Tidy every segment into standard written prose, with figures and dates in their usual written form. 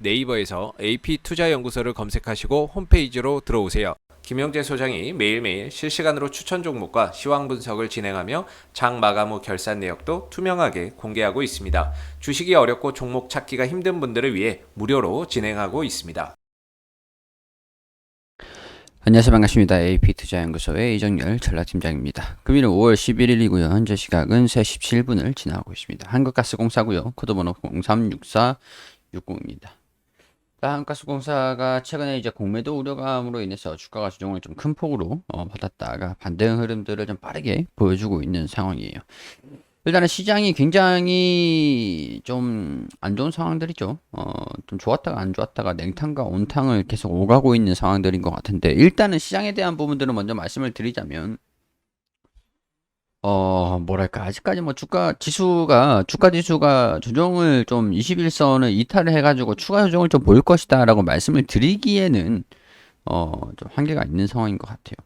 네이버에서 AP투자연구소를 검색하시고 홈페이지로 들어오세요. 김영재 소장이 매일매일 실시간으로 추천 종목과 시황 분석을 진행하며 장 마감 후 결산 내역도 투명하게 공개하고 있습니다. 주식이 어렵고 종목 찾기가 힘든 분들을 위해 무료로 진행하고 있습니다. 안녕하세요. 반갑습니다. AP투자연구소의 이정열 전략팀장입니다. 금일은 5월 11일이고요. 현재 시각은 3시 17분을 지나고 있습니다. 한국가스공사고요. 코드번호 036460입니다. 한국가스공사가 최근에 이제 공매도 우려감으로 인해서 주가가 조정을 좀 큰 폭으로 받았다가 반등 흐름들을 좀 빠르게 보여주고 있는 상황이에요. 일단은 시장이 굉장히 좀 안 좋은 상황들이죠. 좀 좋았다가 안 좋았다가 냉탕과 온탕을 계속 오가고 있는 상황들인 것 같은데, 일단은 시장에 대한 부분들은 먼저 말씀을 드리자면, 뭐랄까, 아직까지 뭐 주가 지수가 조정을 좀 21선을 이탈을 해가지고 추가 조정을 좀 보일 것이다 라고 말씀을 드리기에는, 좀 한계가 있는 상황인 것 같아요.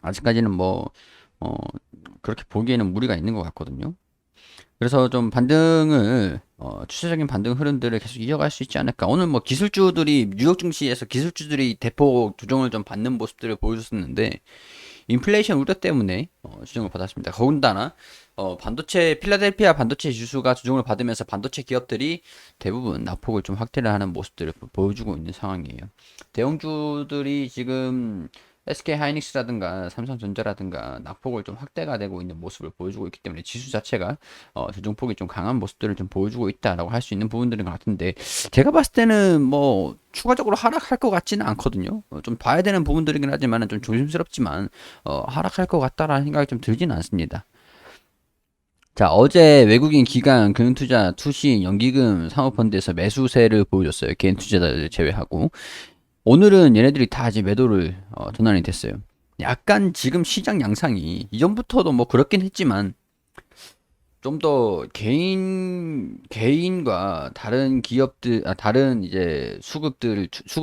아직까지는 그렇게 보기에는 무리가 있는 것 같거든요. 그래서 좀 반등을 추세적인 반등 흐름들을 계속 이어갈 수 있지 않을까. 오늘 뭐 기술주들이 뉴욕 증시에서 기술주들이 대폭 조정을 좀 받는 모습들을 보여줬었는데, 인플레이션 우려 때문에 조정을 받았습니다. 더군다나 필라델피아 반도체 지수가 조정을 받으면서 반도체 기업들이 대부분 낙폭을 좀 확대를 하는 모습들을 보여주고 있는 상황이에요. 대형주들이 지금 SK 하이닉스라든가 삼성전자라든가 낙폭을 좀 확대가 되고 있는 모습을 보여주고 있기 때문에 지수 자체가 조정폭이 좀 강한 모습들을 좀 보여주고 있다라고 할 수 있는 부분들인 것 같은데, 제가 봤을 때는 뭐 추가적으로 하락할 것 같지는 않거든요. 좀 봐야 되는 부분들이긴 하지만 좀 조심스럽지만 하락할 것 같다라는 생각이 좀 들지는 않습니다. 자, 어제 외국인 기관 금융투자 투신 연기금 사모펀드에서 매수세를 보여줬어요. 개인 투자자들 제외하고. 오늘은 얘네들이 다 이제 매도를 전환이 됐어요. 약간 지금 시장 양상이 이전부터도 뭐 그렇긴 했지만, 좀 더 개인과 다른 기업들, 다른 이제 수급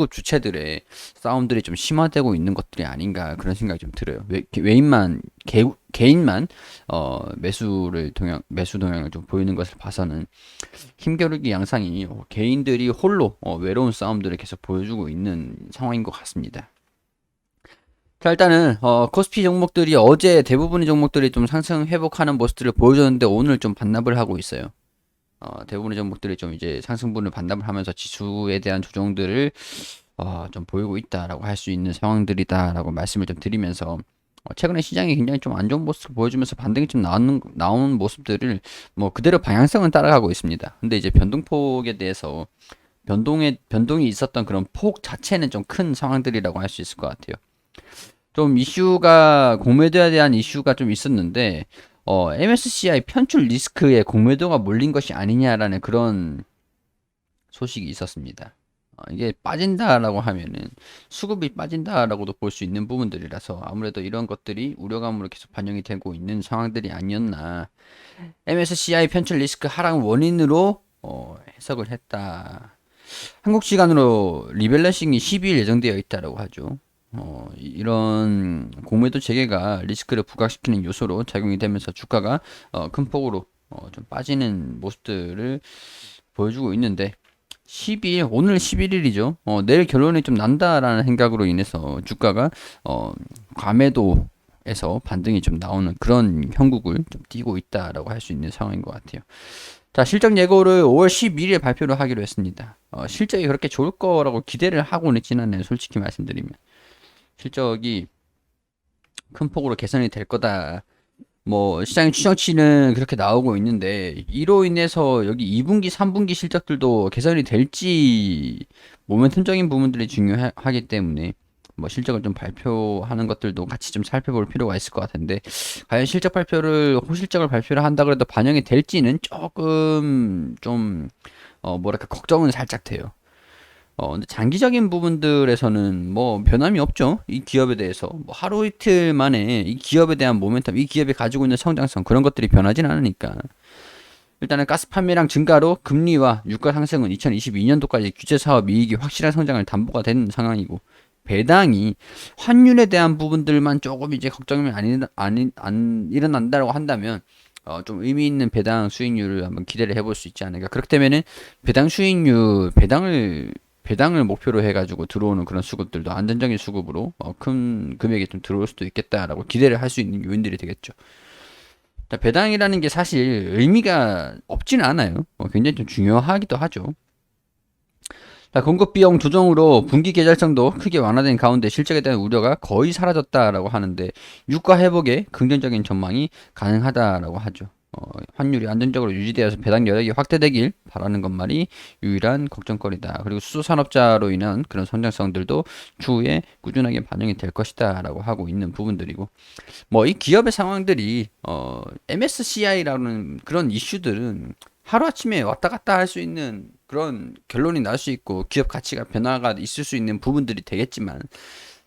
주체들의 싸움들이 좀 심화되고 있는 것들이 아닌가, 그런 생각이 좀 들어요. 개인만 매수 동향을 좀 보이는 것을 봐서는 힘겨루기 양상이 개인들이 홀로 외로운 싸움들을 계속 보여주고 있는 상황인 것 같습니다. 자, 일단은 코스피 종목들이 어제 대부분의 종목들이 좀 상승 회복하는 모습들을 보여줬는데, 오늘 좀 반납을 하고 있어요. 대부분의 종목들이 좀 이제 상승분을 반납을 하면서 지수에 대한 조정들을 좀 보이고 있다라고 할 수 있는 상황들이다라고 말씀을 좀 드리면서, 최근에 시장이 굉장히 좀 안 좋은 모습을 보여주면서 반등이 좀 나오는 모습들을 뭐 그대로 방향성은 따라가고 있습니다. 근데 이제 변동폭에 대해서 변동이 있었던 그런 폭 자체는 좀 큰 상황들이라고 할 수 있을 것 같아요. 좀 공매도에 대한 이슈가 좀 있었는데, MSCI 편출 리스크에 공매도가 몰린 것이 아니냐라는 그런 소식이 있었습니다. 이게 빠진다라고 하면은 수급이 빠진다라고도 볼 수 있는 부분들이라서, 아무래도 이런 것들이 우려감으로 계속 반영이 되고 있는 상황들이 아니었나. MSCI 편출 리스크 하락 원인으로 해석을 했다. 한국 시간으로 리밸런싱이 12일 예정되어 있다라고 하죠. 이런 공매도 재개가 리스크를 부각시키는 요소로 작용이 되면서 주가가 큰 폭으로 좀 빠지는 모습들을 보여주고 있는데, 오늘 11일이죠. 내일 결론이 좀 난다라는 생각으로 인해서 주가가 과매도에서 반등이 좀 나오는 그런 형국을 좀 띠고 있다라고 할 수 있는 상황인 것 같아요. 자, 실적 예고를 5월 12일에 발표를 하기로 했습니다. 실적이 그렇게 좋을 거라고 기대를 하고는 있지는 않네요. 솔직히 말씀드리면. 실적이 큰 폭으로 개선이 될 거다. 뭐 시장의 추정치는 그렇게 나오고 있는데, 이로 인해서 여기 2분기, 3분기 실적들도 개선이 될지 모멘텀적인 부분들이 중요하기 때문에 뭐 실적을 좀 발표하는 것들도 같이 좀 살펴볼 필요가 있을 것 같은데, 과연 호실적을 발표를 한다 그래도 반영이 될지는 조금 좀 뭐랄까 걱정은 살짝 돼요. 근데 장기적인 부분들에서는 뭐 변함이 없죠. 이 기업에 대해서 뭐 하루 이틀 만에 이 기업에 대한 모멘텀, 이 기업이 가지고 있는 성장성, 그런 것들이 변하진 않으니까. 일단은 가스 판매량 증가로 금리와 유가 상승은 2022년도까지 규제 사업 이익이 확실한 성장을 담보가 되는 상황이고, 배당이 환율에 대한 부분들만 조금 이제 걱정이 안 일어난다고 한다면, 좀 의미 있는 배당 수익률을 한번 기대를 해볼 수 있지 않을까. 그렇기 때문에는 배당을 목표로 해가지고 들어오는 그런 수급들도 안정적인 수급으로 큰 금액이 좀 들어올 수도 있겠다라고 기대를 할 수 있는 요인들이 되겠죠. 자, 배당이라는 게 사실 의미가 없지는 않아요. 굉장히 좀 중요하기도 하죠. 자, 공급 비용 조정으로 분기 계절성도 크게 완화된 가운데 실적에 대한 우려가 거의 사라졌다라고 하는데 유가 회복에 긍정적인 전망이 가능하다라고 하죠. 환율이 안정적으로 유지되어서 배당 여력이 확대되길 바라는 것만이 유일한 걱정거리다. 그리고 수소산업자로 인한 그런 성장성들도 추후에 꾸준하게 반영이 될 것이다라고 하고 있는 부분들이고, 뭐 이 기업의 상황들이 MSCI라는 그런 이슈들은 하루아침에 왔다 갔다 할 수 있는 그런 결론이 날 수 있고 기업 가치가 변화가 있을 수 있는 부분들이 되겠지만,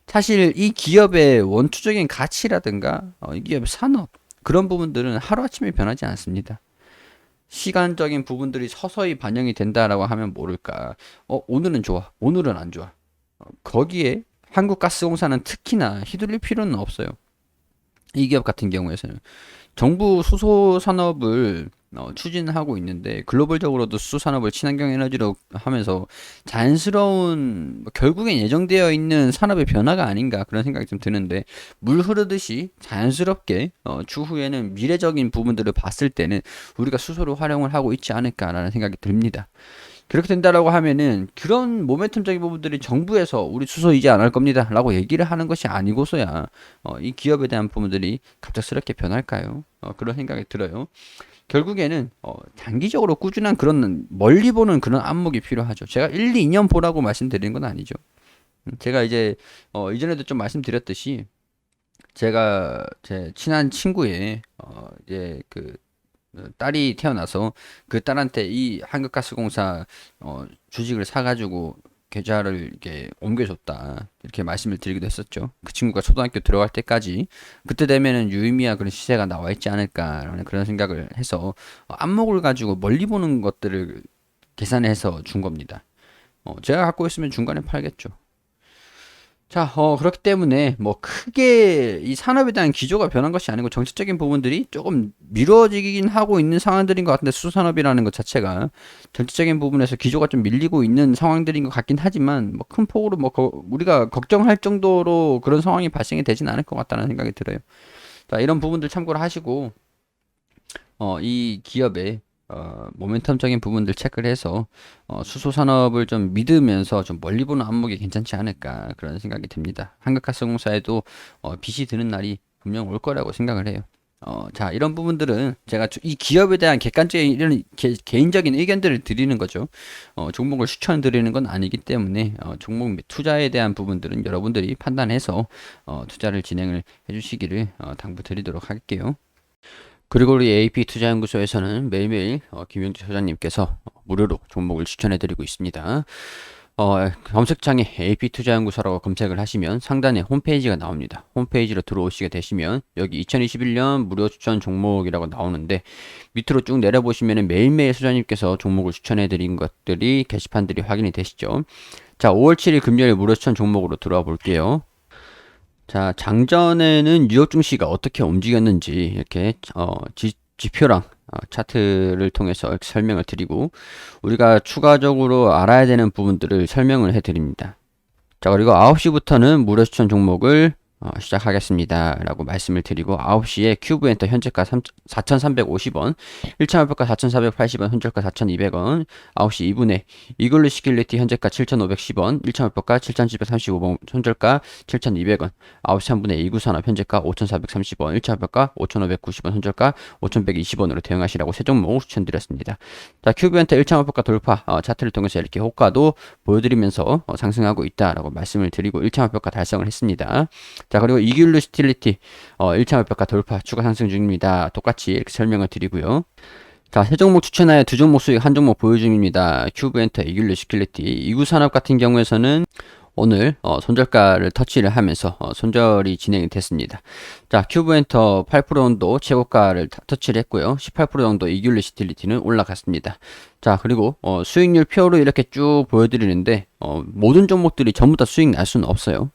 사실 이 기업의 원초적인 가치라든가 이 기업의 산업, 그런 부분들은 하루아침에 변하지 않습니다. 시간적인 부분들이 서서히 반영이 된다라고 하면 모를까. 오늘은 좋아, 오늘은 안 좋아. 거기에 한국가스공사는 특히나 휘둘릴 필요는 없어요. 이 기업 같은 경우에는 정부 수소 산업을 추진하고 있는데, 글로벌적으로도 수소 산업을 친환경 에너지로 하면서 자연스러운 결국엔 예정되어 있는 산업의 변화가 아닌가 그런 생각이 좀 드는데, 물 흐르듯이 자연스럽게 추후에는 미래적인 부분들을 봤을 때는 우리가 수소를 활용을 하고 있지 않을까라는 생각이 듭니다. 그렇게 된다라고 하면은 그런 모멘텀적인 부분들이 정부에서 우리 수소 이제 안 할 겁니다 라고 얘기를 하는 것이 아니고서야 이 기업에 대한 부분들이 갑작스럽게 변할까요? 그런 생각이 들어요. 결국에는 장기적으로 꾸준한 그런 멀리 보는 그런 안목이 필요하죠. 제가 1, 2년 보라고 말씀드리는 건 아니죠. 제가 이제 이전에도 좀 말씀드렸듯이, 제가 제 친한 친구의 이제 그 딸이 태어나서 그 딸한테 이 한국가스공사 주식을 사가지고 계좌를 이렇게 옮겨줬다 이렇게 말씀을 드리기도 했었죠. 그 친구가 초등학교 들어갈 때까지 그때 되면은 유의미한 그런 시세가 나와 있지 않을까라는 그런 생각을 해서 안목을 가지고 멀리 보는 것들을 계산해서 준 겁니다. 제가 갖고 있으면 중간에 팔겠죠. 자, 그렇기 때문에 뭐 크게 이 산업에 대한 기조가 변한 것이 아니고 정책적인 부분들이 조금 미뤄지긴 하고 있는 상황들인 것 같은데, 수산업이라는 것 자체가 정책적인 부분에서 기조가 좀 밀리고 있는 상황들인 것 같긴 하지만, 뭐 큰 폭으로 우리가 걱정할 정도로 그런 상황이 발생이 되진 않을 것 같다는 생각이 들어요. 자, 이런 부분들 참고를 하시고 이 기업의 모멘텀적인 부분들 체크를 해서 수소 산업을 좀 믿으면서 좀 멀리 보는 안목이 괜찮지 않을까 그런 생각이 듭니다. 한국가스공사에도 빚이 드는 날이 분명 올 거라고 생각을 해요. 자, 이런 부분들은 제가 이 기업에 대한 객관적인 이런 개인적인 의견들을 드리는 거죠. 종목을 추천드리는 건 아니기 때문에 종목 투자에 대한 부분들은 여러분들이 판단해서 투자를 진행을 해주시기를 당부드리도록 할게요. 그리고 우리 AP투자연구소에서는 매일매일 김용주 소장님께서 무료로 종목을 추천해드리고 있습니다. 검색창에 AP투자연구소라고 검색을 하시면 상단에 홈페이지가 나옵니다. 홈페이지로 들어오시게 되시면 여기 2021년 무료 추천 종목이라고 나오는데, 밑으로 쭉 내려보시면 매일매일 소장님께서 종목을 추천해드린 것들이 게시판들이 확인이 되시죠. 자, 5월 7일 금요일 무료 추천 종목으로 들어와 볼게요. 자, 장전에는 뉴욕 증시가 어떻게 움직였는지 이렇게 지표랑 차트를 통해서 이렇게 설명을 드리고, 우리가 추가적으로 알아야 되는 부분들을 설명을 해 드립니다. 자, 그리고 9시부터는 무료 추천 종목을 시작하겠습니다 라고 말씀을 드리고, 9시에 큐브 엔터 현재가 4,350원, 1차 목표가 4,480원, 손절가 4,200원, 9시 2분에 이글루 시킬리티 현재가 7,510원, 1차 목표가 7,735원, 손절가 7,200원, 9시 3분에 이구산업 현재가 5,430원, 1차 목표가 5,590원, 손절가 5,120원으로 대응하시라고 세 종목 추천드렸습니다. 자, 큐브 엔터 1차 목표가 돌파, 차트를 통해서 이렇게 호가도 보여드리면서 상승하고 있다라고 말씀을 드리고 1차 목표가 달성을 했습니다. 자, 그리고 이글루 시틸리티 1차 목표가 돌파 추가 상승 중입니다. 똑같이 이렇게 설명을 드리고요. 자, 세 종목 추천하여 두 종목 수익 한 종목 보유 중입니다. 큐브 엔터 이글루 시틸리티 이구산업 같은 경우에서는 오늘 손절가를 터치를 하면서 손절이 진행이 됐습니다. 자, 큐브 엔터 8% 정도 최고가를 터치를 했고요. 18% 정도 이글루 시틸리티는 올라갔습니다. 자, 그리고 수익률 표로 이렇게 쭉 보여드리는데 모든 종목들이 전부 다 수익 날 수는 없어요.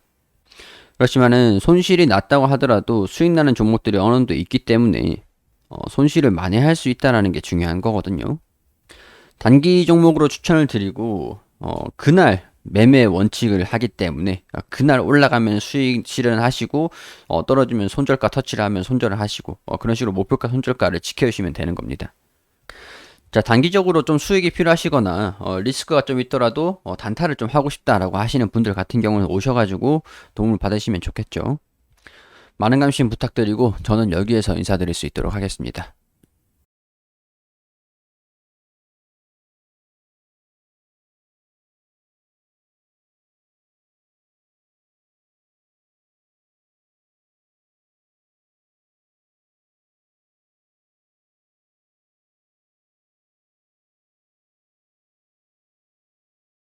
그렇지만은 손실이 났다고 하더라도 수익 나는 종목들이 어느 정도 있기 때문에 손실을 만회할 수 있다라는 게 중요한 거거든요. 단기 종목으로 추천을 드리고 그날 매매 원칙을 하기 때문에 그날 올라가면 수익 실현하시고 떨어지면 손절가 터치를 하면 손절을 하시고 그런 식으로 목표가 손절가를 지켜주시면 되는 겁니다. 자, 단기적으로 좀 수익이 필요하시거나 리스크가 좀 있더라도 단타를 좀 하고 싶다라고 하시는 분들 같은 경우는 오셔가지고 도움을 받으시면 좋겠죠. 많은 관심 부탁드리고 저는 여기에서 인사드릴 수 있도록 하겠습니다.